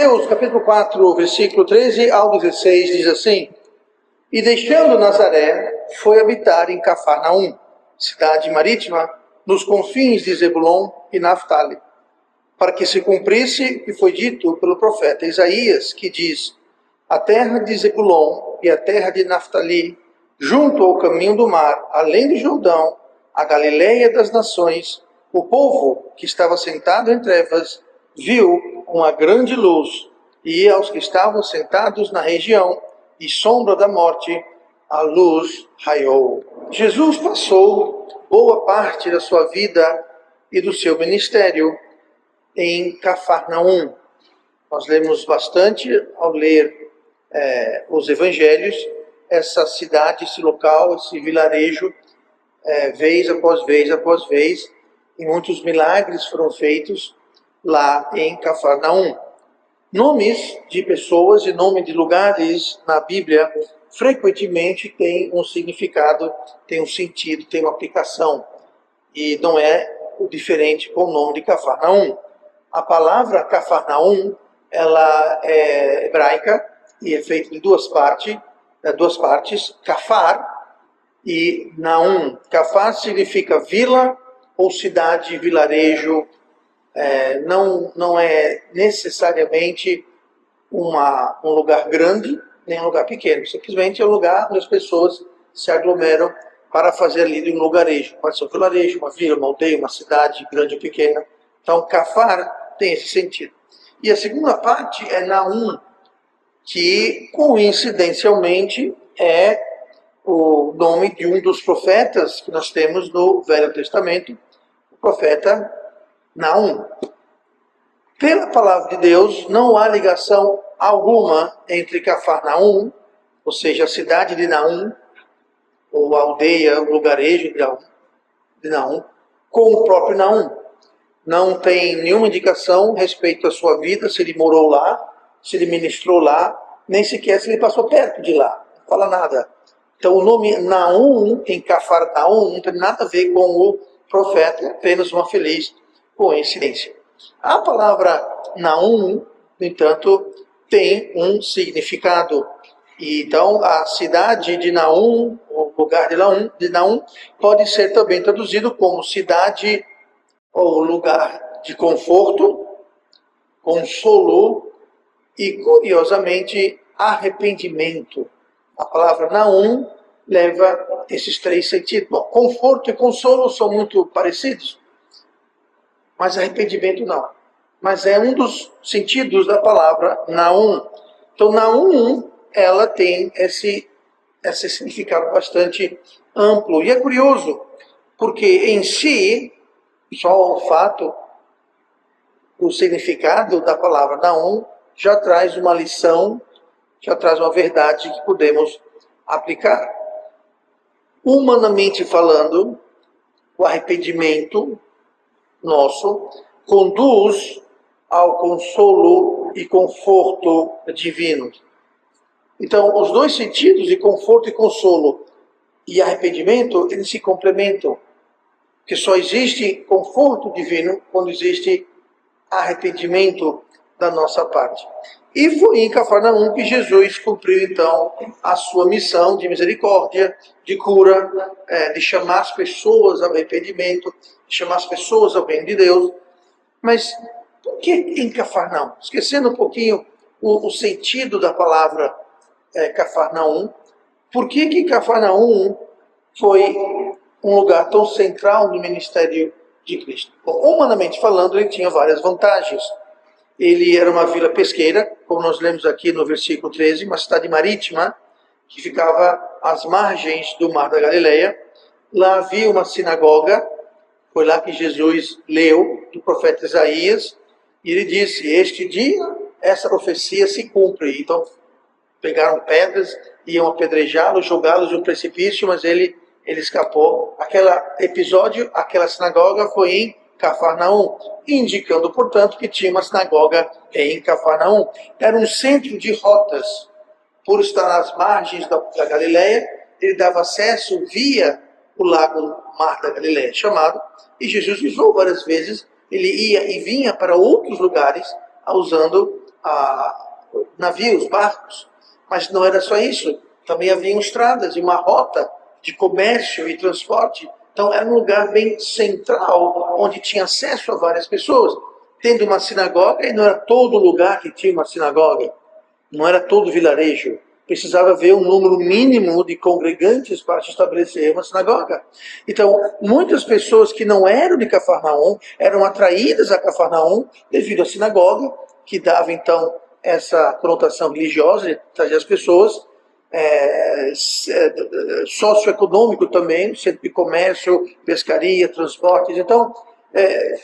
Mateus capítulo 4, versículo 13 ao 16 diz assim: E deixando Nazaré, foi habitar em Cafarnaum, cidade marítima, nos confins de Zebulon e Naftali, para que se cumprisse o que foi dito pelo profeta Isaías, que diz: A terra de Zebulon e a terra de Naftali, junto ao caminho do mar, além do Jordão, a Galileia das nações, o povo que estava sentado em trevas viu uma grande luz, e aos que estavam sentados na região e sombra da morte, a luz raiou. Jesus passou boa parte da sua vida e do seu ministério em Cafarnaum. Nós lemos bastante ao ler os evangelhos, essa cidade, esse local, esse vilarejo, vez após vez, e muitos milagres foram feitos lá em Cafarnaum. Nomes de pessoas e nome de lugares na Bíblia frequentemente têm um significado, têm um sentido, têm uma aplicação. E não é o diferente com o nome de Cafarnaum. A palavra Cafarnaum, ela é hebraica e é feita de duas partes, Cafar e Naum. Cafar significa vila ou cidade, vilarejo. Não é necessariamente um lugar grande, nem um lugar pequeno. Simplesmente é um lugar onde as pessoas se aglomeram para fazer ali de um lugarejo. Pode ser um vilarejo, uma vila, uma aldeia, uma cidade, grande ou pequena. Então, Cafar tem esse sentido. E a segunda parte é Naum, que coincidencialmente é o nome de um dos profetas que nós temos no Velho Testamento, o profeta Naum. Pela palavra de Deus, não há ligação alguma entre Cafarnaum, ou seja, a cidade de Naum, ou a aldeia, o lugarejo de Naum, com o próprio Naum. Não tem nenhuma indicação a respeito à sua vida, se ele morou lá, se ele ministrou lá, nem sequer se ele passou perto de lá. Não fala nada. Então o nome Naum, em Cafarnaum, não tem nada a ver com o profeta, é apenas uma feliz coincidência. A palavra Naum, no entanto, tem um significado. E então a cidade de Naum, o lugar de Naum, pode ser também traduzido como cidade ou lugar de conforto, consolo e, curiosamente, arrependimento. A palavra Naum leva esses três sentidos. Bom, conforto e consolo são muito parecidos, mas arrependimento não. Mas é um dos sentidos da palavra Naum. Então, Naum, ela tem esse significado bastante amplo. E é curioso, porque em si, só o fato, o significado da palavra Naum já traz uma lição, já traz uma verdade que podemos aplicar. Humanamente falando, o arrependimento nosso conduz ao consolo e conforto divino. Então, os dois sentidos de conforto e consolo e arrependimento, eles se complementam. Porque só existe conforto divino quando existe arrependimento da nossa parte. E foi em Cafarnaum que Jesus cumpriu, então, a sua missão de misericórdia, de cura, de chamar as pessoas ao arrependimento, de chamar as pessoas ao reino de Deus. Mas por que em Cafarnaum? Esquecendo um pouquinho o sentido da palavra Cafarnaum, por que Cafarnaum foi um lugar tão central no ministério de Cristo? Bom, humanamente falando, ele tinha várias vantagens. Ele era uma vila pesqueira, como nós lemos aqui no versículo 13, uma cidade marítima que ficava às margens do Mar da Galileia. Lá havia uma sinagoga, foi lá que Jesus leu do profeta Isaías, e ele disse: este dia essa profecia se cumpre. Então pegaram pedras, iam apedrejá-lo, jogá-lo de um precipício, mas ele escapou. Aquele episódio, aquela sinagoga foi em Cafarnaum, indicando, portanto, que tinha uma sinagoga em Cafarnaum. Era um centro de rotas. Por estar nas margens da Galileia, ele dava acesso via o lago Mar da Galileia, chamado, e Jesus usou várias vezes, ele ia e vinha para outros lugares usando navios, barcos, mas não era só isso, também haviam estradas e uma rota de comércio e transporte, então era um lugar bem central, onde tinha acesso a várias pessoas, tendo uma sinagoga, e não era todo lugar que tinha uma sinagoga, não era todo vilarejo, precisava haver um número mínimo de congregantes para se estabelecer uma sinagoga. Então, muitas pessoas que não eram de Cafarnaum eram atraídas a Cafarnaum devido à sinagoga, que dava então essa conotação religiosa de trazer as pessoas, socioeconômico também, centro de comércio, pescaria, transportes. Então,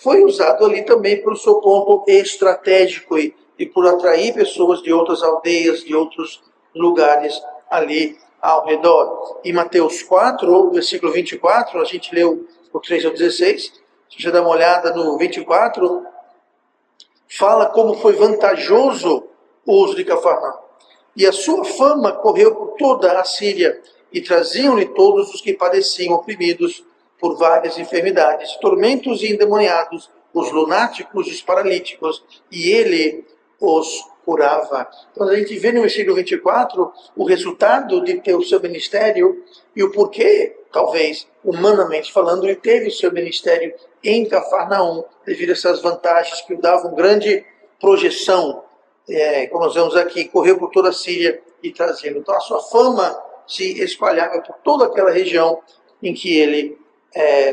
foi usado ali também para o seu ponto estratégico e por atrair pessoas de outras aldeias, de outros lugares ali ao redor. Em Mateus 4, versículo 24, a gente leu o 3 ao 16, se você dá uma olhada no 24, fala como foi vantajoso o uso de Cafarnaum. E a sua fama correu por toda a Síria, e traziam-lhe todos os que padeciam oprimidos por várias enfermidades, tormentos e endemoniados, os lunáticos, os paralíticos, e ele os curava. Então a gente vê no versículo 24 o resultado de ter o seu ministério e o porquê, talvez, humanamente falando, ele teve o seu ministério em Cafarnaum, devido a essas vantagens que o davam grande projeção, como nós vemos aqui, correu por toda a Síria e trazendo. Então a sua fama se espalhava por toda aquela região em que ele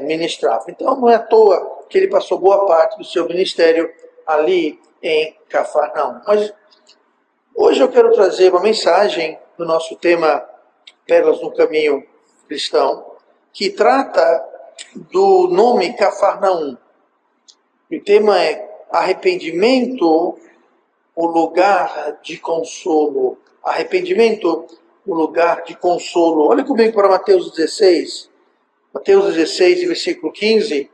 ministrava. Então não é à toa que ele passou boa parte do seu ministério ali em Cafarnaum. Mas hoje eu quero trazer uma mensagem do nosso tema Pérolas no Caminho Cristão, que trata do nome Cafarnaum. O tema é arrependimento, o lugar de consolo. Arrependimento, o lugar de consolo. Olha comigo para Mateus 16. Mateus 16, versículo 15.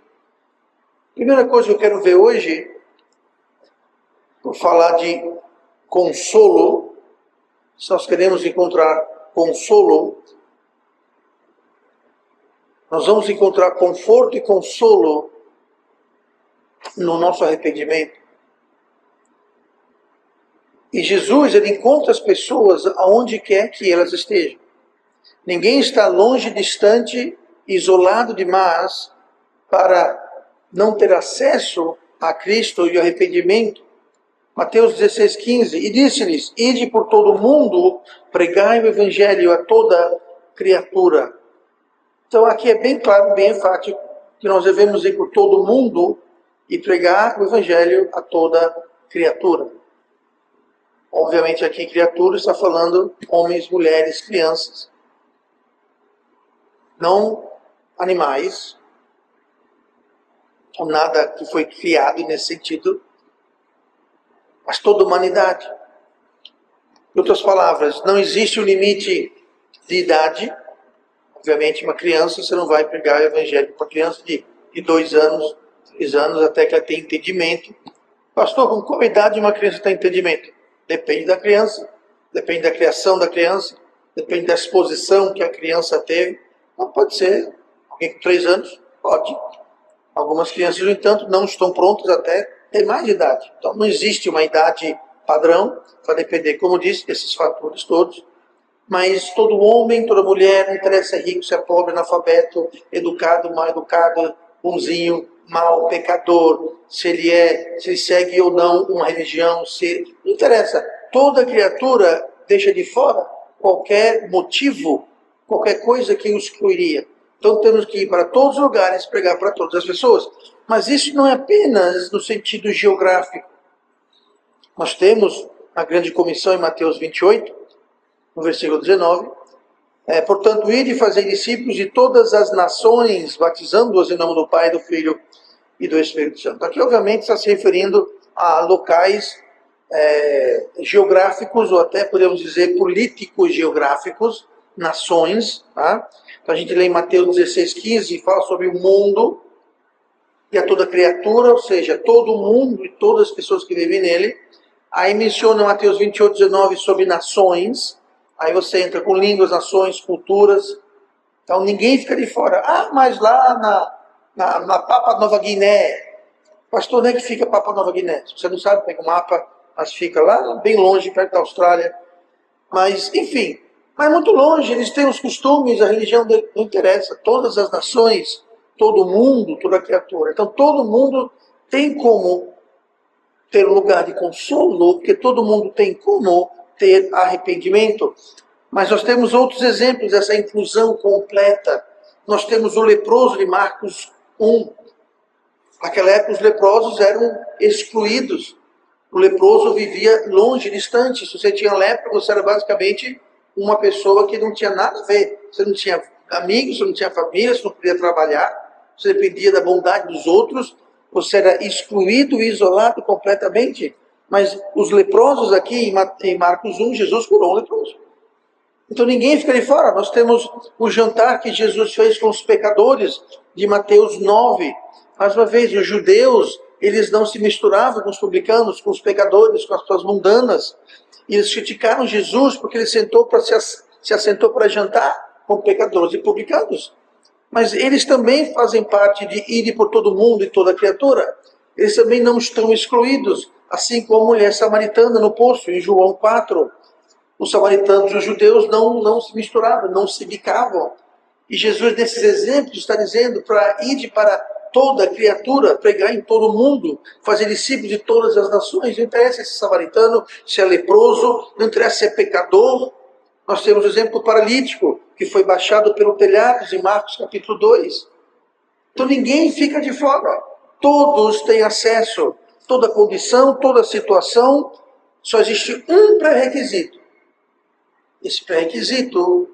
Primeira coisa que eu quero ver hoje, por falar de consolo, se nós queremos encontrar consolo, nós vamos encontrar conforto e consolo no nosso arrependimento. E Jesus, ele encontra as pessoas aonde quer que elas estejam. Ninguém está longe, distante, isolado demais para não ter acesso a Cristo e o arrependimento. Mateus 16, 15. E disse-lhes: ide por todo o mundo, pregai o evangelho a toda criatura. Então aqui é bem claro, bem enfático, que nós devemos ir por todo o mundo e pregar o evangelho a toda criatura. Obviamente aqui criatura está falando homens, mulheres, crianças. Não animais, ou nada que foi criado nesse sentido, mas toda a humanidade. Em outras palavras, não existe um limite de idade. Obviamente, uma criança, você não vai pregar o evangelho para uma criança de 2 anos, 3 anos, até que ela tenha entendimento. Pastor, com qual idade uma criança tem entendimento? Depende da criança, depende da criação da criança, depende da exposição que a criança teve. Não pode ser alguém com 3 anos, pode. Algumas crianças, no entanto, não estão prontas até ter mais de idade. Então não existe uma idade padrão, vai depender, como disse, desses fatores todos. Mas todo homem, toda mulher, não interessa se é rico, se é pobre, analfabeto, educado, mal educado, bonzinho, mal, pecador, se ele segue ou não uma religião, não interessa. Toda criatura deixa de fora qualquer motivo, qualquer coisa que o excluiria. Então temos que ir para todos os lugares, pregar para todas as pessoas. Mas isso não é apenas no sentido geográfico. Nós temos a grande comissão em Mateus 28, no versículo 19. Portanto, ide e fazei discípulos de todas as nações, batizando-os em nome do Pai, do Filho e do Espírito Santo. Aqui, obviamente, está se referindo a locais geográficos, ou até podemos dizer políticos geográficos, nações. Tá? Então a gente lê em Mateus 16, 15, fala sobre o mundo e a toda criatura, ou seja, todo o mundo e todas as pessoas que vivem nele. Aí menciona Mateus 28, 19 sobre nações. Aí você entra com línguas, nações, culturas. Então ninguém fica de fora. Ah, mas lá na Papua Nova Guiné, pastor, onde é que fica Papua Nova Guiné? Você não sabe, pega o mapa, mas fica lá bem longe, perto da Austrália. Mas, enfim, mas muito longe, eles têm os costumes, a religião dele não interessa. Todas as nações, todo mundo, toda criatura. Então todo mundo tem como ter um lugar de consolo, porque todo mundo tem como ter arrependimento. Mas nós temos outros exemplos dessa inclusão completa. Nós temos o leproso de Marcos 1. Naquela época os leprosos eram excluídos. O leproso vivia longe, distante. Se você tinha lepra, você era basicamente uma pessoa que não tinha nada a ver. Você não tinha amigos, você não tinha família, você não podia trabalhar, você dependia da bondade dos outros, você era excluído e isolado completamente. Mas os leprosos aqui, em Marcos 1, Jesus curou um leproso. Então ninguém fica de fora. Nós temos o jantar que Jesus fez com os pecadores, de Mateus 9. Mais uma vez, os judeus, eles não se misturavam com os publicanos, com os pecadores, com as pessoas mundanas. E eles criticaram Jesus porque ele se assentou para jantar com pecadores e publicanos. Mas eles também fazem parte de ir por todo mundo e toda criatura. Eles também não estão excluídos, assim como a mulher samaritana no poço, em João 4. Os samaritanos e os judeus não se misturavam, não se bicavam. E Jesus, nesses exemplos, está dizendo para ir para toda criatura, pregar em todo mundo, fazer discípulos de todas as nações. Não interessa se é samaritano, se é leproso, não interessa se é pecador. Nós temos o exemplo do paralítico, que foi baixado pelo telhado, em Marcos capítulo 2. Então ninguém fica de fora. Todos têm acesso. Toda condição, toda situação. Só existe um pré-requisito. Esse pré-requisito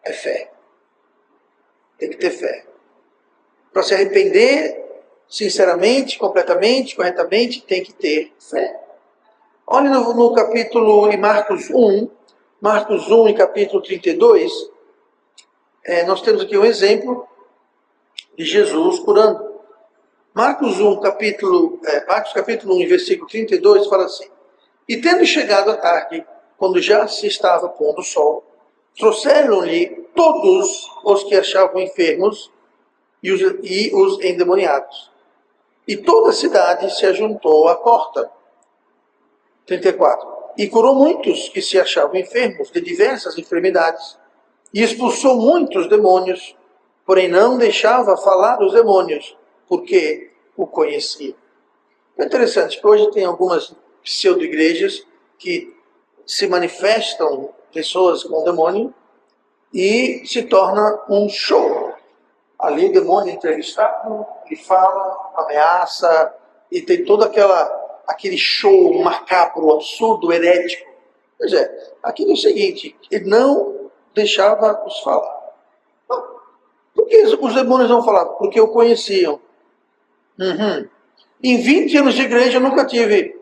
é fé. Tem que ter fé. Para se arrepender, sinceramente, completamente, corretamente, tem que ter fé. Olhe no capítulo, em Marcos 1 e capítulo 32, nós temos aqui um exemplo de Jesus curando. Marcos capítulo 1, versículo 32, fala assim: E tendo chegado a tarde, quando já se estava pondo o sol, trouxeram-lhe todos os que achavam enfermos e os endemoniados. E toda a cidade se ajuntou à porta. 34. E curou muitos que se achavam enfermos de diversas enfermidades. E expulsou muitos demônios, porém não deixava falar os demônios, porque o conheciam. É interessante que hoje tem algumas pseudo-igrejas que se manifestam pessoas com demônio e se torna um show. Ali o demônio é entrevistado, ele fala, ameaça, e tem todo aquele show macabro, absurdo, herético. Pois é, aqui é o seguinte, ele não deixava-os falar. Por que os demônios não falavam? Porque o conheciam. Em 20 anos de igreja eu nunca tive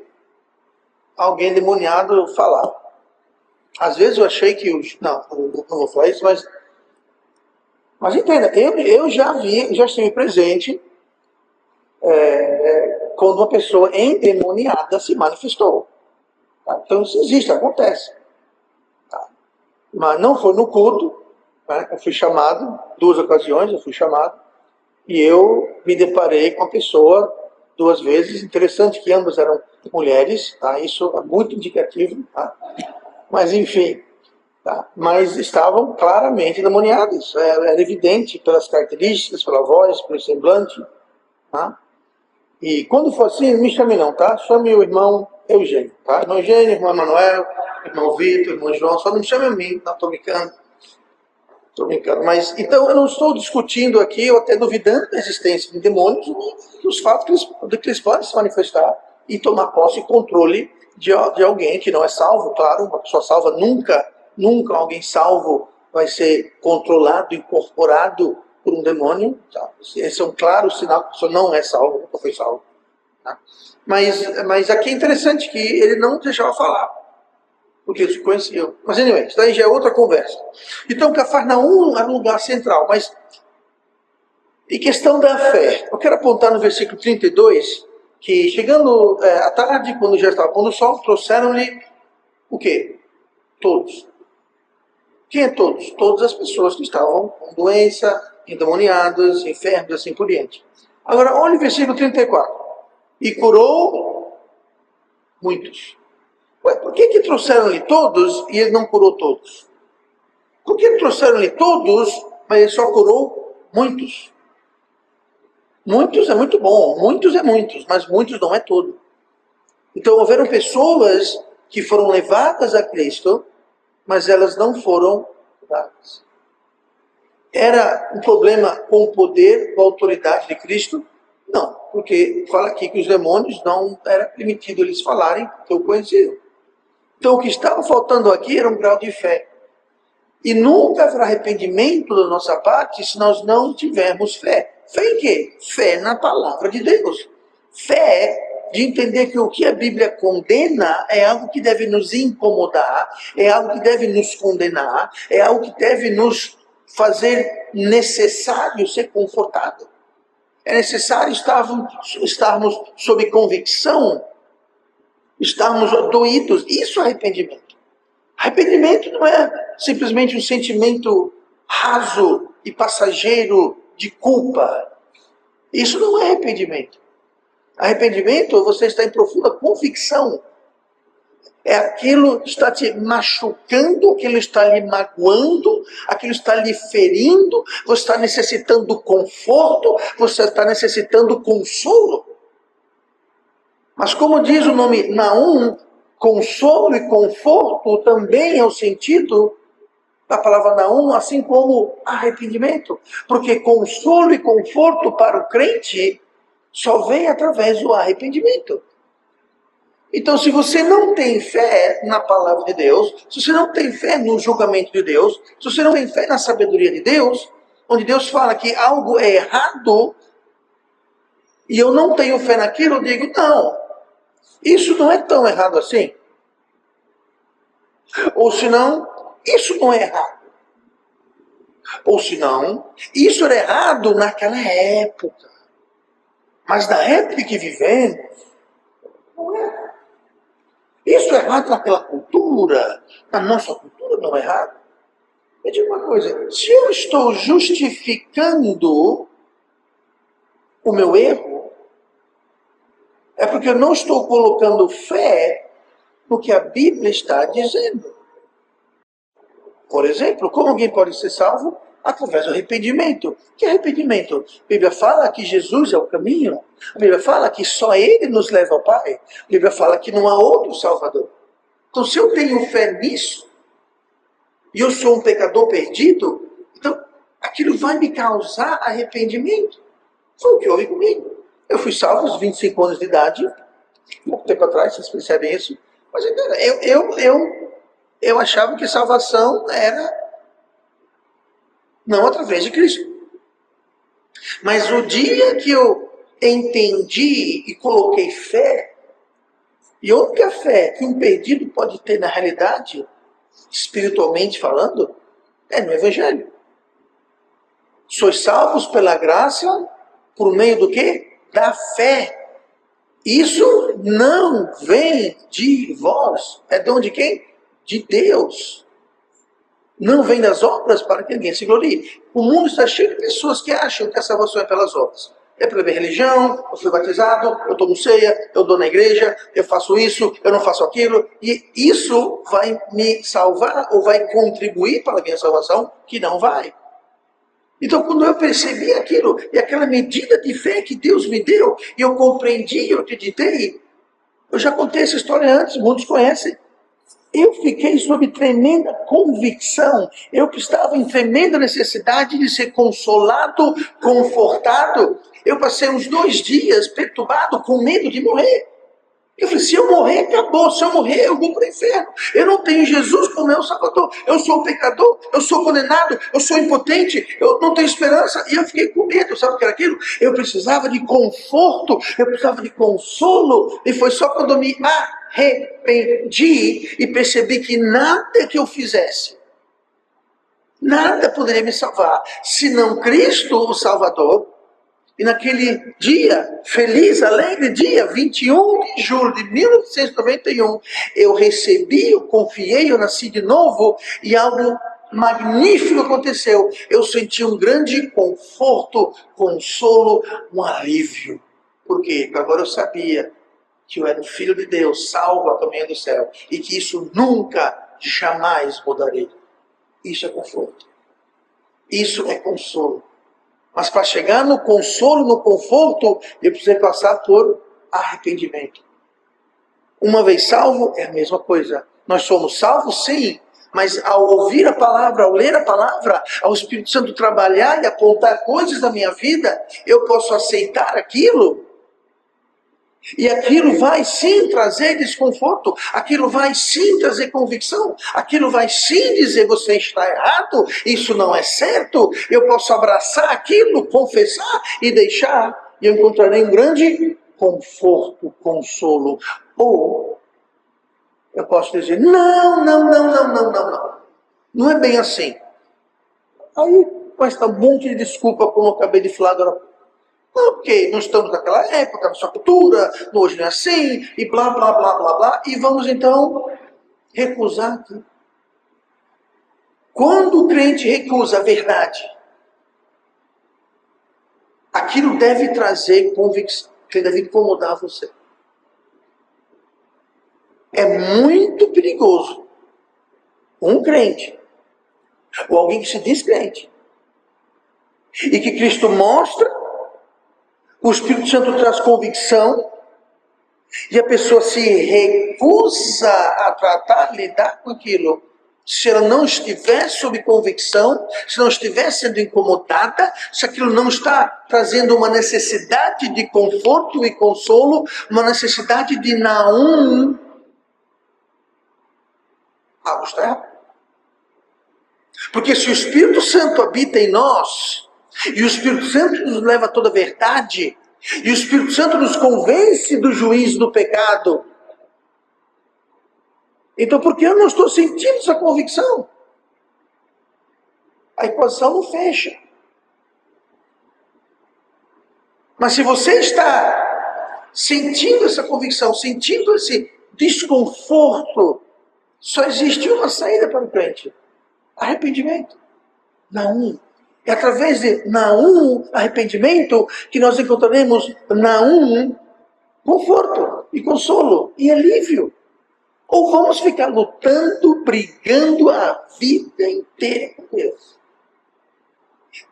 alguém demoniado falar. Às vezes eu achei que não vou falar isso, mas entenda, eu já estive presente quando uma pessoa endemoniada se manifestou. Tá? Então isso existe, acontece. Tá? Mas não foi no culto, né? Eu fui chamado, 2 ocasiões eu fui chamado, e eu me deparei com a pessoa 2 vezes. Interessante que ambas eram mulheres, tá? Isso é muito indicativo, tá? Mas enfim, tá? Mas estavam claramente endemoniadas. Era evidente pelas características, pela voz, pelo semblante. Tá? E quando for assim, não me chame não, tá? Chame o irmão Eugênio, tá? Irmão Eugênio, irmão Emanuel, irmão Vitor, irmão João, só não me chame a mim, não, estou brincando. Estou brincando. Mas, então, eu não estou discutindo aqui, ou até duvidando da existência de demônios, dos fatos que eles podem se manifestar e tomar posse e controle de alguém que não é salvo. Claro, uma pessoa salva nunca alguém salvo vai ser controlado, incorporado por um demônio. Tá? Esse é um claro sinal que a pessoa não é salva, nunca foi salvo. Tá? Mas aqui é interessante que ele não deixava falar, porque eles conheciam. Mas, anyway, isso daí já é outra conversa. Então, Cafarnaum era um lugar central. Mas, em questão da fé, eu quero apontar no versículo 32, que chegando à tarde, quando já estava pondo o sol, trouxeram-lhe o quê? Todos. Quem é todos? Todas as pessoas que estavam com doença, endemoniadas, enfermas, assim por diante. Agora, olha o versículo 34. E curou muitos. Ué, por que trouxeram-lhe todos e ele não curou todos? Por que trouxeram-lhe todos, mas ele só curou muitos? Muitos é muito bom, muitos é muitos, mas muitos não é todo. Então houveram pessoas que foram levadas a Cristo, mas elas não foram curadas. Era um problema com o poder, com a autoridade de Cristo? Não, porque fala aqui que os demônios não era permitido eles falarem, porque o conheciam. Então o que estava faltando aqui era um grau de fé. E nunca haverá arrependimento da nossa parte se nós não tivermos fé. Fé em quê? Fé na palavra de Deus. Fé de entender que o que a Bíblia condena é algo que deve nos incomodar, é algo que deve nos condenar, é algo que deve nos fazer necessário ser confortado. É necessário estarmos sob convicção, estarmos doídos. Isso é arrependimento. Arrependimento não é simplesmente um sentimento raso e passageiro de culpa. Isso não é arrependimento. Arrependimento é você estar em profunda convicção. É aquilo que está te machucando, aquilo está lhe magoando, aquilo está lhe ferindo, você está necessitando conforto, você está necessitando consolo. Mas como diz o nome Naum, consolo e conforto também é o sentido da palavra Naum, assim como arrependimento. Porque consolo e conforto para o crente só vem através do arrependimento. Então, se você não tem fé na palavra de Deus, se você não tem fé no julgamento de Deus, se você não tem fé na sabedoria de Deus, onde Deus fala que algo é errado, e eu não tenho fé naquilo, eu digo, não, isso não é tão errado assim. Ou senão, isso não é errado. Ou senão, isso era errado naquela época. Mas na época que vivemos, não é. Isso é errado naquela cultura, na nossa cultura não é errado. Me diga uma coisa, se eu estou justificando o meu erro, é porque eu não estou colocando fé no que a Bíblia está dizendo. Por exemplo, como alguém pode ser salvo? Através do arrependimento. Que arrependimento? A Bíblia fala que Jesus é o caminho. A Bíblia fala que só Ele nos leva ao Pai. A Bíblia fala que não há outro Salvador. Então, se eu tenho fé nisso, e eu sou um pecador perdido, então aquilo vai me causar arrependimento. Foi o que houve comigo. Eu fui salvo aos 25 anos de idade, pouco tempo atrás, vocês percebem isso. Mas eu achava que salvação era não através de Cristo. Mas o dia que eu entendi e coloquei fé, e a única fé que um perdido pode ter na realidade, espiritualmente falando, é no Evangelho. Sois salvos pela graça, por meio do quê? Da fé. Isso não vem de vós. É dom de quem? De Deus. Não vem das obras para que ninguém se glorie. O mundo está cheio de pessoas que acham que a salvação é pelas obras. É pela minha religião, eu fui batizado, eu tomo ceia, eu dou na igreja, eu faço isso, eu não faço aquilo. E isso vai me salvar ou vai contribuir para a minha salvação? Que não vai. Então, quando eu percebi aquilo, e aquela medida de fé que Deus me deu, e eu compreendi, eu acreditei, eu já contei essa história antes, muitos conhecem. Eu fiquei sob tremenda convicção, eu que estava em tremenda necessidade de ser consolado, confortado. Eu passei uns 2 dias perturbado, com medo de morrer. Eu falei, se eu morrer, acabou. Se eu morrer, eu vou para o inferno. Eu não tenho Jesus como meu Salvador. Eu sou um pecador, eu sou condenado, eu sou impotente, eu não tenho esperança. E eu fiquei com medo, sabe o que era aquilo? Eu precisava de conforto, eu precisava de consolo. E foi só quando eu me arrependi e percebi que nada que eu fizesse, nada poderia me salvar, senão Cristo, o Salvador. E naquele dia, feliz, alegre dia, 21 de julho de 1991, eu recebi, eu confiei, eu nasci de novo, e algo magnífico aconteceu. Eu senti um grande conforto, consolo, um alívio. Por quê? Porque agora eu sabia que eu era um filho de Deus, salvo a caminho do céu, e que isso nunca, jamais mudaria. Isso é conforto. Isso é consolo. Mas para chegar no consolo, no conforto, eu precisei passar por arrependimento. Uma vez salvo, é a mesma coisa. Nós somos salvos, sim, mas ao ouvir a palavra, ao ler a palavra, ao Espírito Santo trabalhar e apontar coisas da minha vida, eu posso aceitar aquilo. E aquilo vai sim trazer desconforto, aquilo vai sim trazer convicção, aquilo vai sim dizer você está errado, isso não é certo. Eu posso abraçar aquilo, confessar e deixar, e eu encontrarei um grande conforto, consolo. Ou eu posso dizer, não. Não é bem assim. Aí vai estar um monte de desculpa, como eu acabei de falar agora. Não, porque não estamos naquela época, na sua cultura, hoje não é assim, e blá, blá, blá, blá, blá. E vamos então recusar aqui. Quando o crente recusa a verdade, aquilo deve trazer convicção, que deve incomodar você. É muito perigoso um crente, ou alguém que se diz crente, e que Cristo mostra, o Espírito Santo traz convicção, e a pessoa se recusa a tratar, lidar com aquilo. Se ela não estiver sob convicção, se não estiver sendo incomodada, se aquilo não está trazendo uma necessidade de conforto e consolo, uma necessidade de Naum, algo está errado. Porque se o Espírito Santo habita em nós, e o Espírito Santo nos leva a toda a verdade, e o Espírito Santo nos convence do juízo do pecado, então por que eu não estou sentindo essa convicção? A equação não fecha. Mas se você está sentindo essa convicção, sentindo esse desconforto, só existe uma saída para o crente: arrependimento. Naum. É através de Naum, arrependimento, que nós encontraremos Naum, conforto e consolo e alívio. Ou vamos ficar lutando, brigando a vida inteira com Deus.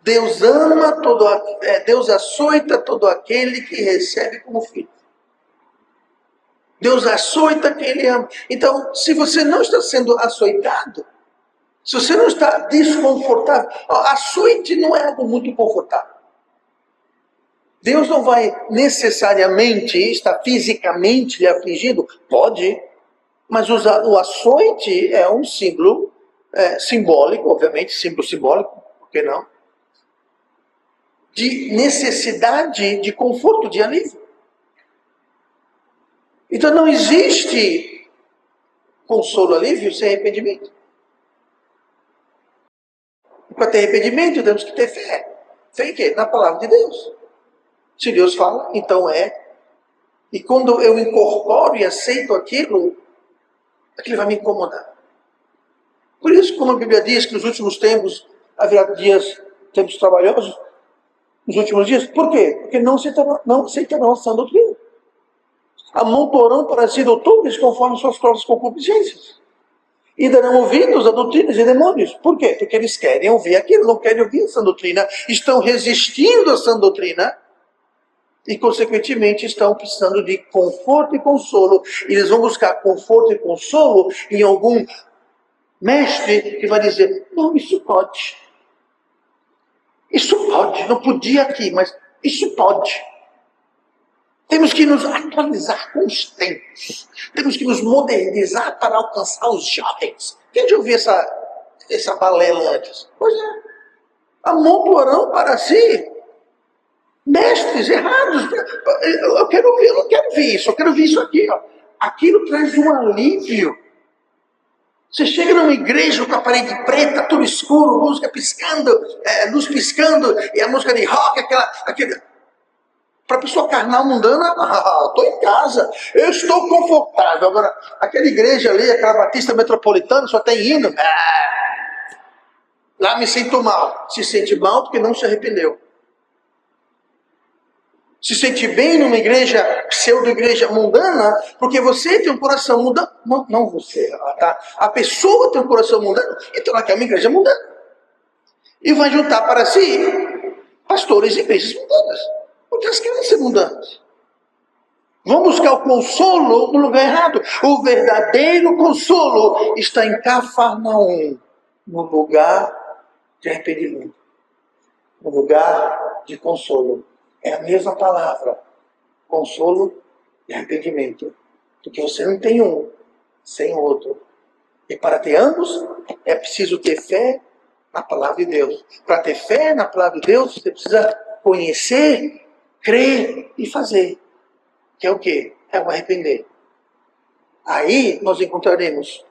Deus ama Deus açoita todo aquele que recebe como filho. Deus açoita quem ele ama. Então, se você não está sendo açoitado, se você não está desconfortável, açoite não é algo muito confortável. Deus não vai necessariamente estar fisicamente lhe afligindo, pode, mas o açoite é um símbolo simbólico, obviamente, símbolo simbólico, por que não? De necessidade de conforto, de alívio. Então não existe consolo, alívio sem arrependimento. Para ter arrependimento, temos que ter fé. Fé em quê? Na palavra de Deus. Se Deus fala, então é. E quando eu incorporo e aceito aquilo, aquilo vai me incomodar. Por isso, como a Bíblia diz que nos últimos tempos haverá tempos trabalhosos, nos últimos dias, por quê? Porque não aceitarão a sã doutrina. Amontoarão para si doutores conforme suas próprias concupiscências. E darão ouvidos a doutrinas e demônios. Por quê? Porque eles querem ouvir aquilo, não querem ouvir a sã doutrina. Estão resistindo à sã doutrina e, consequentemente, estão precisando de conforto e consolo. E eles vão buscar conforto e consolo em algum mestre que vai dizer, não, isso pode. Isso pode, não podia aqui, mas isso pode. Temos que nos atualizar com os tempos. Temos que nos modernizar para alcançar os jovens. Quem já ouviu essa balela antes? Pois é. Amontoarão para si mestres errados. Eu quero ouvir, eu não quero ouvir isso, eu quero ouvir isso aqui. Ó. Aquilo traz um alívio. Você chega numa igreja com a parede preta, tudo escuro, música piscando, luz piscando, e a música de rock, aquele... Para a pessoa carnal mundana, estou em casa, eu estou confortável. Agora, aquela igreja ali, aquela Batista Metropolitana, só tem hino. Lá me sinto mal. Se sente mal porque não se arrependeu. Se sente bem numa igreja, pseudo-igreja mundana, porque você tem um coração mundano. Não você, tá? A pessoa tem um coração mundano, então ela quer uma igreja mundana. E vai juntar para si pastores e igrejas mundanas. Porque elas querem ser mundanas. Vão buscar o consolo no lugar errado. O verdadeiro consolo está em Cafarnaum, no lugar de arrependimento, no lugar de consolo. É a mesma palavra, consolo e arrependimento. Porque você não tem um sem o outro. E para ter ambos, é preciso ter fé na palavra de Deus. Para ter fé na palavra de Deus, você precisa conhecer, crer e fazer. Que é o quê? É o arrepender. Aí nós encontraremos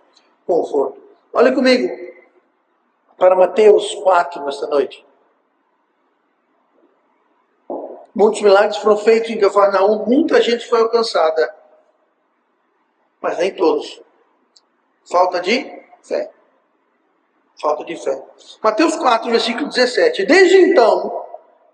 conforto. Olha comigo para Mateus 4 nesta noite. Muitos milagres foram feitos em Cafarnaum, muita gente foi alcançada. Mas nem todos. Falta de fé. Falta de fé. Mateus 4, versículo 17. Desde então,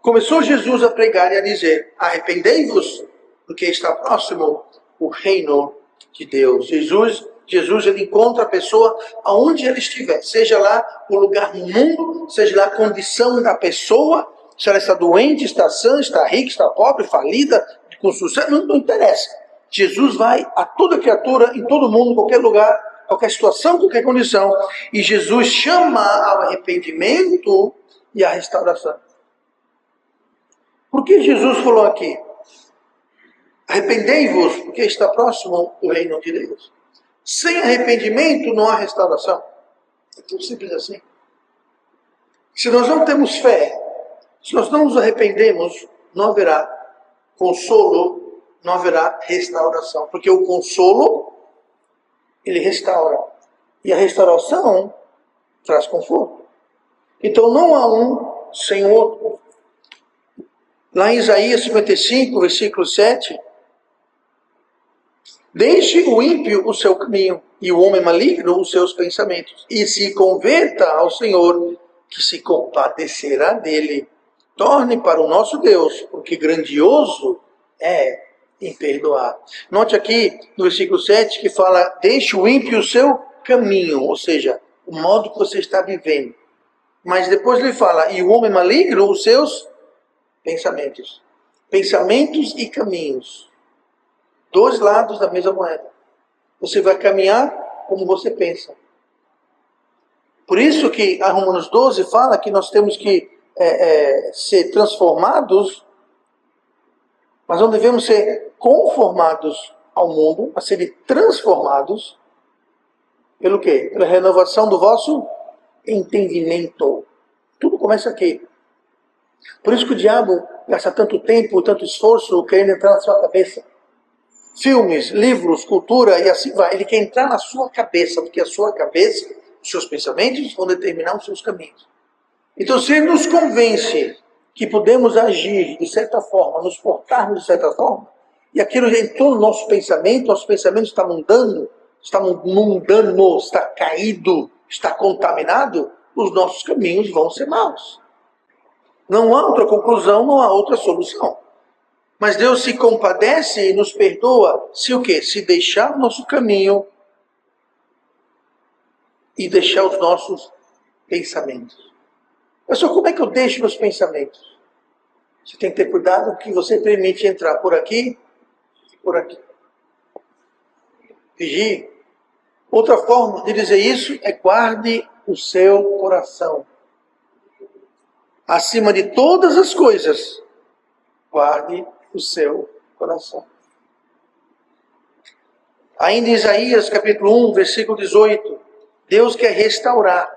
começou Jesus a pregar e a dizer: arrependei-vos, porque está próximo o reino de Deus. Jesus ele encontra a pessoa aonde ela estiver. Seja lá o lugar no mundo, seja lá a condição da pessoa, se ela está doente, está sã, está rica, está pobre, falida, com sucesso, não interessa. Jesus vai a toda criatura, em todo mundo, em qualquer lugar, qualquer situação, qualquer condição. E Jesus chama ao arrependimento e à restauração. Por que Jesus falou aqui? Arrependei-vos, porque está próximo o reino de Deus. Sem arrependimento não há restauração. É tão simples assim. Se nós não temos fé, se nós não nos arrependemos, não haverá consolo, não haverá restauração. Porque o consolo, ele restaura. E a restauração traz conforto. Então não há um sem o outro. Lá em Isaías 55, versículo 7, deixe o ímpio o seu caminho, e o homem maligno os seus pensamentos, e se converta ao Senhor, que se compadecerá dele. Torne para o nosso Deus, porque grandioso é em perdoar. Note aqui no versículo 7 que fala: deixe o ímpio o seu caminho, ou seja, o modo que você está vivendo. Mas depois ele fala: e o homem maligno os seus pensamentos. Pensamentos e caminhos. Dois lados da mesma moeda. Você vai caminhar como você pensa. Por isso que a Romanos 12 fala que nós temos que ser transformados, mas não devemos ser conformados ao mundo, mas ser transformados pelo quê? Pela renovação do vosso entendimento. Tudo começa aqui. Por isso que o diabo gasta tanto tempo, tanto esforço querendo entrar na sua cabeça. Filmes, livros, cultura e assim vai. Ele quer entrar na sua cabeça, porque a sua cabeça, os seus pensamentos vão determinar os seus caminhos. Então, se ele nos convence que podemos agir de certa forma, nos portarmos de certa forma, e aquilo já entrou no nosso pensamento está mundano, está caído, está contaminado, os nossos caminhos vão ser maus. Não há outra conclusão, não há outra solução. Mas Deus se compadece e nos perdoa se o quê? Se deixar o nosso caminho e deixar os nossos pensamentos. Pessoal, como é que eu deixo meus pensamentos? Você tem que ter cuidado com o que você permite entrar por aqui e por aqui. Vigie. Outra forma de dizer isso é: guarde o seu coração. Acima de todas as coisas, guarde o seu coração. Ainda em Isaías capítulo 1, versículo 18, Deus quer restaurar.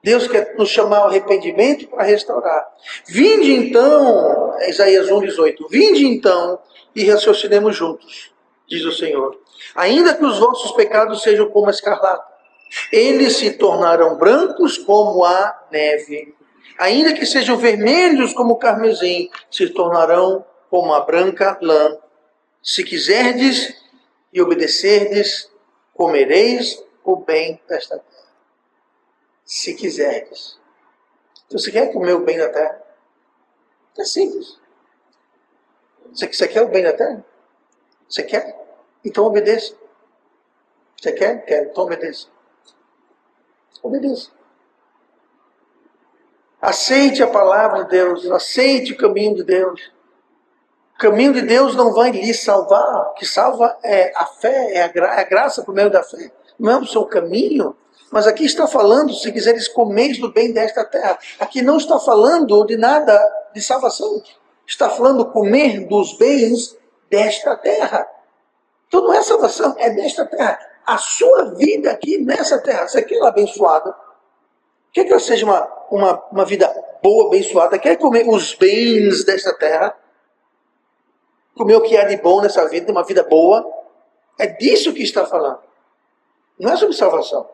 Deus quer nos chamar ao arrependimento para restaurar. Vinde então, Isaías 1, 18, vinde então e raciocinemos juntos, diz o Senhor. Ainda que os vossos pecados sejam como a escarlata, eles se tornarão brancos como a neve. Ainda que sejam vermelhos como o carmesim, se tornarão como a branca lã. Se quiserdes e obedecerdes, comereis o bem desta terra. se quiserdes. Então, você quer comer o bem da terra? É simples. Você quer o bem da terra? Você quer? Então obedeça. Você quer? Quer. Então obedeça. Obedeça. Aceite a palavra de Deus. Aceite o caminho de Deus. O caminho de Deus não vai lhe salvar. O que salva é a fé, é a graça por meio da fé. Não é o seu caminho. Mas aqui está falando, se quiseres comer do bem desta terra. Aqui não está falando de nada de salvação. Está falando comer dos bens desta terra. Então não é salvação, é desta terra. A sua vida aqui nessa terra, você quer ela abençoada? Quer que ela seja uma vida boa, abençoada? Quer comer os bens desta terra? Comer o que há de bom nessa vida, uma vida boa? É disso que está falando. Não é sobre salvação.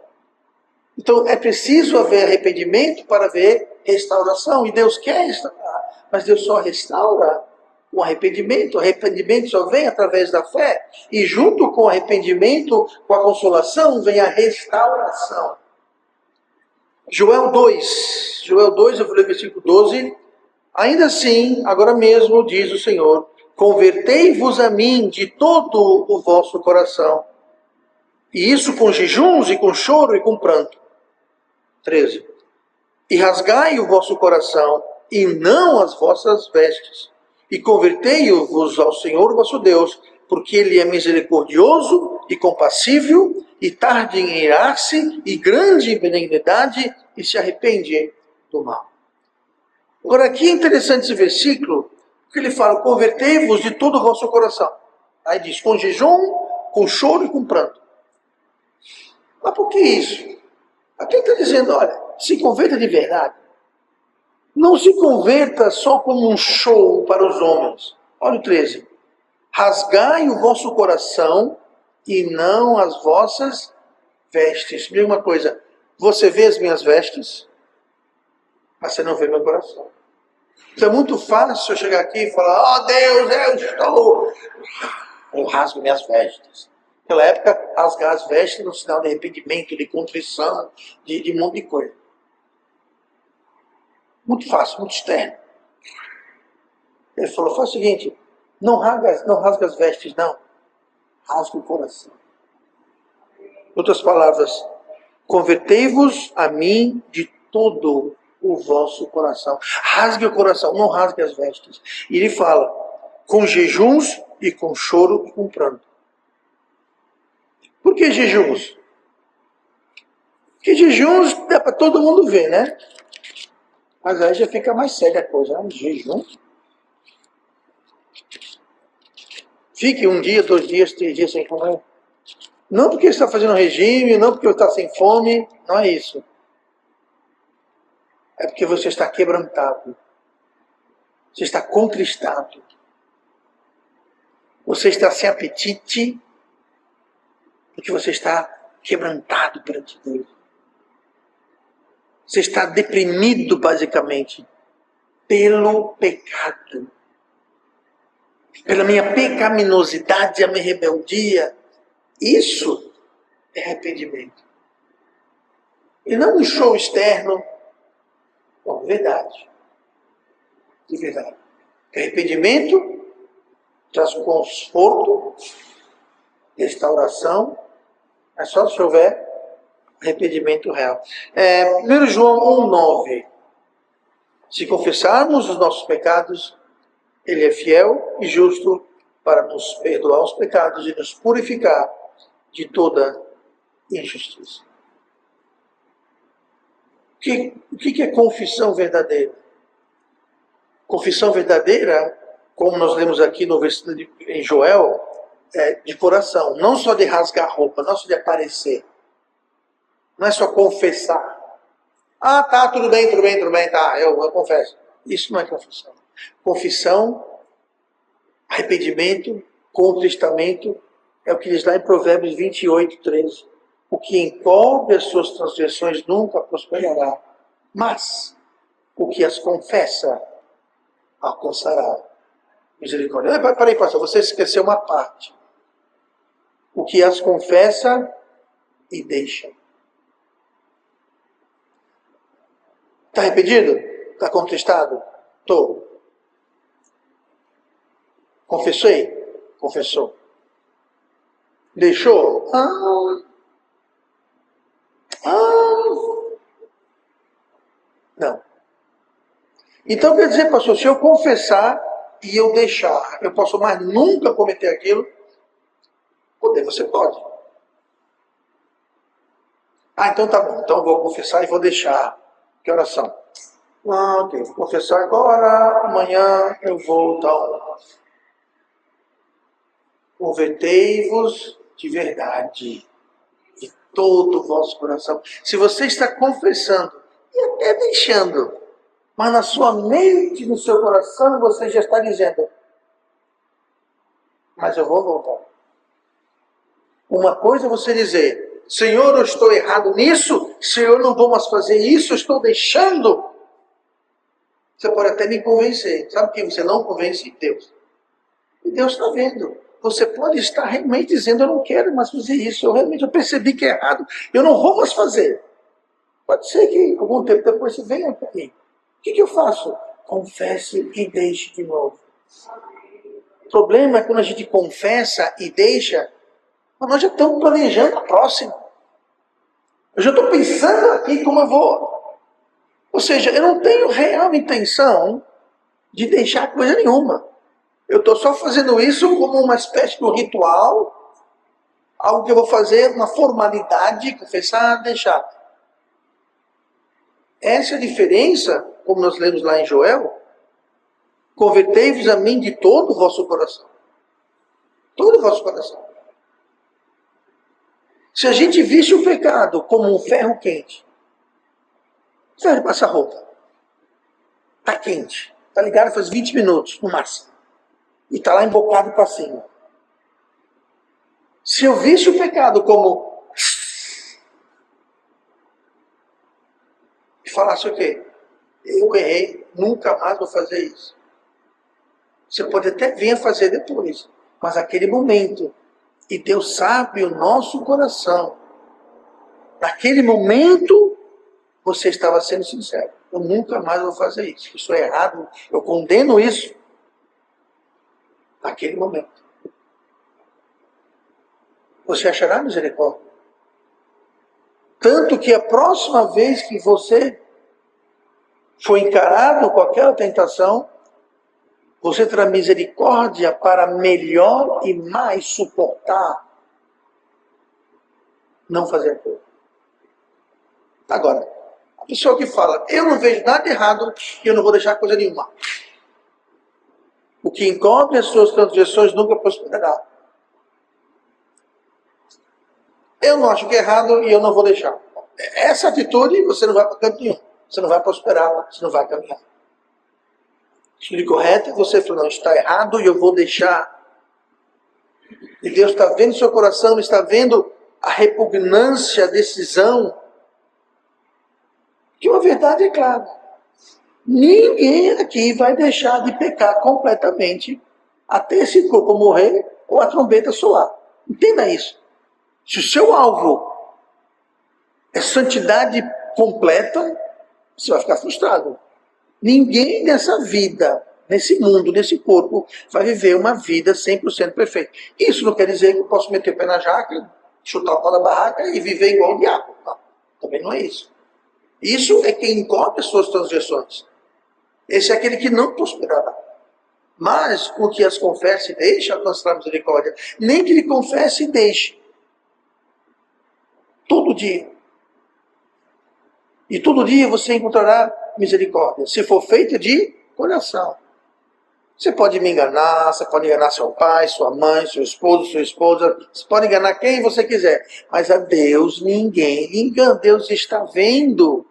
Então é preciso haver arrependimento para haver restauração. E Deus quer restaurar, mas Deus só restaura o arrependimento. O arrependimento só vem através da fé. E junto com o arrependimento, com a consolação, vem a restauração. Joel 2, eu vou ler versículo 12. Ainda assim, agora mesmo, diz o Senhor, convertei-vos a mim de todo o vosso coração. E isso com jejuns e com choro e com pranto. 13. E rasgai o vosso coração, e não as vossas vestes. E convertei-vos ao Senhor vosso Deus, porque Ele é misericordioso e compassível, e tarde em irar-se, e grande em benignidade, e se arrepende do mal. Agora aqui é interessante esse versículo, porque ele fala, convertei-vos de todo o vosso coração. Aí diz, com jejum, com choro e com pranto. Mas por que isso? Aqui ele está dizendo, olha, se converta de verdade. Não se converta só como um show para os homens. Olha o 13. Rasgai o vosso coração e não as vossas vestes. Diga uma coisa, você vê as minhas vestes, mas você não vê meu coração. Então é muito fácil eu chegar aqui e falar, oh Deus, eu rasgo minhas vestes. Naquela época, rasgar as vestes era um sinal de arrependimento, de contrição, de um monte de coisa. Muito fácil, muito externo. Ele falou, faz o seguinte, não rasga as vestes, não. Rasga o coração. Em outras palavras, convertei-vos a mim de todo o vosso coração. Rasgue o coração, não rasgue as vestes. E ele fala, com jejuns e com choro e com pranto. Por que jejuns? Porque jejuns dá para todo mundo ver, né? Mas aí já fica mais séria a coisa, né? Jejum. Fique 1 dia, 2 dias, 3 dias sem comer. Não porque está fazendo regime, não porque está sem fome, não é isso. É porque você está quebrantado. Você está contristado. Você está sem apetite, porque você está quebrantado perante Deus. Você está deprimido, basicamente, pelo pecado. Pela minha pecaminosidade, a minha rebeldia. Isso é arrependimento. E não um show externo. Bom, verdade. De verdade. Arrependimento traz conforto, restauração, mas só se houver arrependimento real. 1 João 1,9. Se confessarmos os nossos pecados, Ele é fiel e justo para nos perdoar os pecados e nos purificar de toda injustiça. O que é confissão verdadeira? Confissão verdadeira, como nós lemos aqui no versículo em Joel, é de coração, não só de rasgar roupa, não só de aparecer. Não é só confessar. Ah, tá, tudo bem, tá, eu confesso. Isso não é confissão. Confissão, arrependimento, contristamento, é o que diz lá em Provérbios 28, 13. O que encobre as suas transgressões nunca prosperará, mas o que as confessa alcançará misericórdia. Peraí, pastor, você esqueceu uma parte. O que as confessa e deixa. Está arrependido? Está contristado? Estou. Confessei? Confessou. Deixou? Não. Então quer dizer, pastor, se eu confessar e eu deixar, eu posso mais nunca cometer aquilo? Poder, você pode. Então tá bom. Então eu vou confessar e vou deixar. Que oração? Ok, vou confessar agora, amanhã eu vou tal. Convertei-vos de verdade, de todo o vosso coração. Se você está confessando e até deixando, mas na sua mente, no seu coração, você já está dizendo, mas eu vou voltar. Uma coisa é você dizer, Senhor, eu estou errado nisso, Senhor, eu não vou mais fazer isso, eu estou deixando. Você pode até me convencer. Sabe que você não convence Deus? E Deus está vendo. Você pode estar realmente dizendo, eu não quero mais fazer isso, eu percebi que é errado, eu não vou mais fazer. Pode ser que algum tempo depois você venha para mim. O que eu faço? Confesse e deixe de novo. O problema é quando a gente confessa e deixa, mas nós já estamos planejando a próxima. Eu já estou pensando aqui como eu vou. Ou seja, eu não tenho real intenção de deixar coisa nenhuma. Eu estou só fazendo isso como uma espécie de um ritual, algo que eu vou fazer, uma formalidade, confessar, deixar. Essa é a diferença, como nós lemos lá em Joel, convertei-vos a mim de todo o vosso coração. Todo o vosso coração. Se a gente visse o pecado como um ferro quente, ferro de passar roupa, está quente, está ligado faz 20 minutos, no máximo. E está lá embocado para cima. Se eu visse o pecado como... e falasse o quê? Eu errei, nunca mais vou fazer isso. Você pode até vir a fazer depois. Mas aquele momento, e Deus sabe o nosso coração. Naquele momento, você estava sendo sincero. Eu nunca mais vou fazer isso. Isso é errado. Eu condeno isso. Naquele momento. Você achará misericórdia. Tanto que a próxima vez que você for encarado com aquela tentação, você terá misericórdia para melhor e mais suportar não fazer aquilo. Agora, a pessoa que fala, eu não vejo nada errado e eu não vou deixar coisa nenhuma. O que encobre as suas transgressões nunca prosperará. Eu não acho que é errado e eu não vou deixar. Essa atitude você não vai para canto nenhum. Você não vai prosperar, você não vai caminhar. Atitude correta é você falar, não, está errado e eu vou deixar. E Deus está vendo seu coração, está vendo a repugnância, a decisão. Que uma verdade é clara. Ninguém aqui vai deixar de pecar completamente até esse corpo morrer ou a trombeta soar. Entenda isso. Se o seu alvo é santidade completa, você vai ficar frustrado. Ninguém nessa vida, nesse mundo, nesse corpo, vai viver uma vida 100% perfeita. Isso não quer dizer que eu posso meter o pé na jaca, chutar o pau da barraca e viver igual o diabo. Não, também não é isso. Isso é quem encobre as suas transgressões. Esse é aquele que não prosperará. Mas o que as confessa e deixa, alcançará misericórdia. Nem que ele confesse e deixe. Todo dia. E todo dia você encontrará misericórdia. Se for feita de coração. Você pode me enganar, você pode enganar seu pai, sua mãe, seu esposo, sua esposa. Você pode enganar quem você quiser. Mas a Deus ninguém engana. Deus está vendo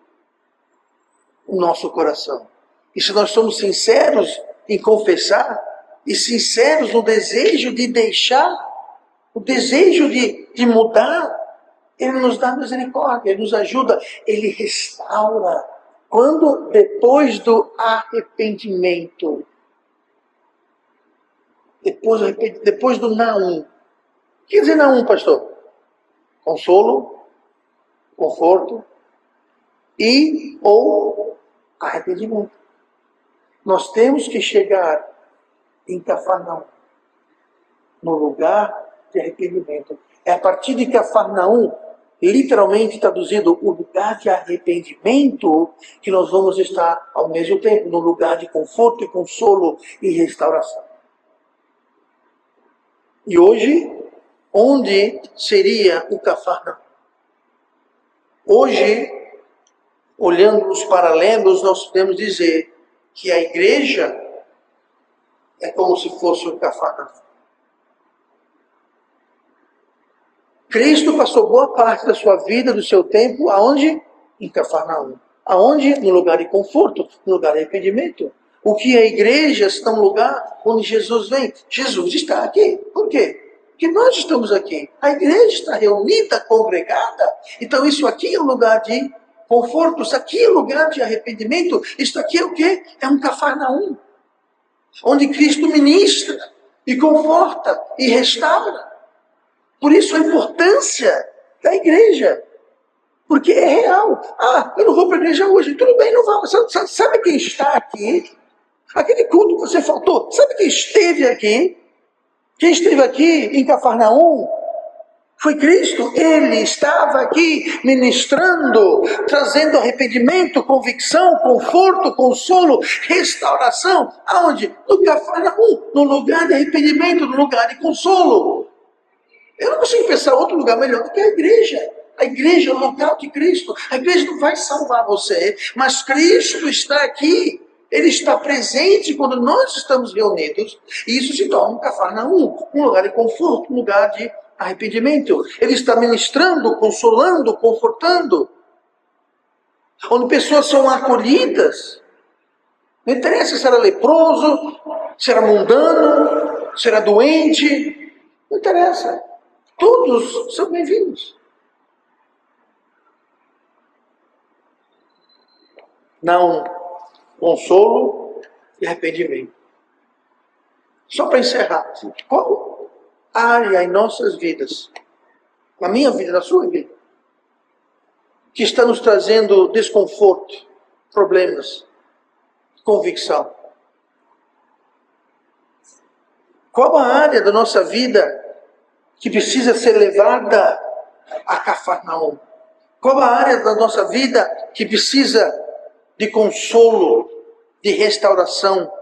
o nosso coração. E se nós somos sinceros em confessar, e sinceros no desejo de deixar, o desejo de mudar, Ele nos dá misericórdia, Ele nos ajuda, Ele restaura. Quando depois do arrependimento, depois do Naum. O que quer dizer Naum, pastor? Consolo, conforto e ou Arrependimento. Nós temos que chegar em Cafarnaum, no lugar de arrependimento. É a partir de Cafarnaum, literalmente traduzido, o lugar de arrependimento, que nós vamos estar ao mesmo tempo no lugar de conforto e consolo e restauração. E hoje, onde seria o Cafarnaum? Hoje, olhando os paralelos, nós podemos dizer que a igreja é como se fosse o Cafarnaum. Cristo passou boa parte da sua vida, do seu tempo, aonde? Em Cafarnaum. Aonde? No lugar de conforto, no lugar de arrependimento. O que a igreja está no lugar onde Jesus vem. Jesus está aqui. Por quê? Porque nós estamos aqui. A igreja está reunida, congregada. Então isso aqui é um lugar de conforto. Isso aqui é um lugar de arrependimento. Isso aqui é o quê? É um Cafarnaum. Onde Cristo ministra e conforta e restaura. Por isso a importância da igreja. Porque é real. Eu não vou para a igreja hoje. Tudo bem, não vamos. Sabe quem está aqui? Aquele culto que você faltou. Sabe quem esteve aqui? Quem esteve aqui em Cafarnaum foi Cristo. Ele estava aqui ministrando, trazendo arrependimento, convicção, conforto, consolo, restauração. Aonde? No Cafarnaum. No lugar de arrependimento, no lugar de consolo. Eu não consigo pensar outro lugar melhor do que a igreja. A igreja é o local de Cristo. A igreja não vai salvar você, mas Cristo está aqui. Ele está presente quando nós estamos reunidos. E isso se torna um Cafarnaum, um lugar de conforto, um lugar de arrependimento. Ele está ministrando, consolando, confortando. Onde pessoas são acolhidas. Não interessa se era leproso, se era mundano, se era doente. Não interessa. Todos são bem-vindos. Não, consolo e arrependimento. Só para encerrar, qual área em nossas vidas, na minha vida, na sua vida, que está nos trazendo desconforto, problemas, convicção? Qual a área da nossa vida que precisa ser levada a Cafarnaum? Qual a área da nossa vida que precisa de consolo, de restauração,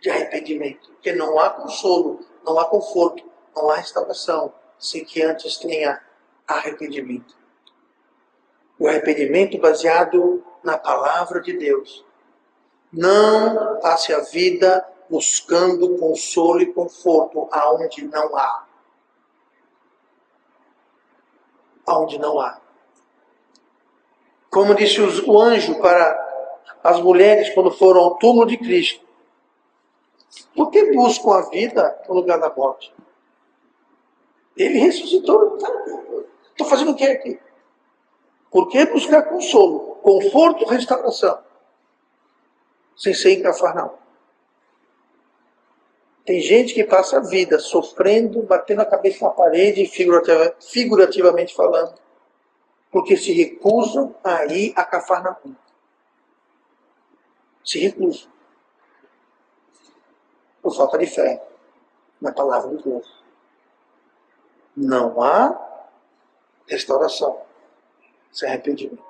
de arrependimento? Porque não há consolo, não há conforto, não há restauração, sem que antes tenha arrependimento. O arrependimento baseado na palavra de Deus. Não passe a vida buscando consolo e conforto aonde não há. Aonde não há. Como disse o anjo para as mulheres quando foram ao túmulo de Cristo. Por que buscam a vida no lugar da morte? Ele ressuscitou. Estou fazendo o que aqui? Por que buscar consolo, conforto e restauração? Sem ser em Cafarnaum. Tem gente que passa a vida sofrendo, batendo a cabeça na parede, figurativamente falando, porque se recusam a ir a Cafarnaum. Se recusam. Por falta de fé na palavra de Deus. Não há restauração sem arrependimento.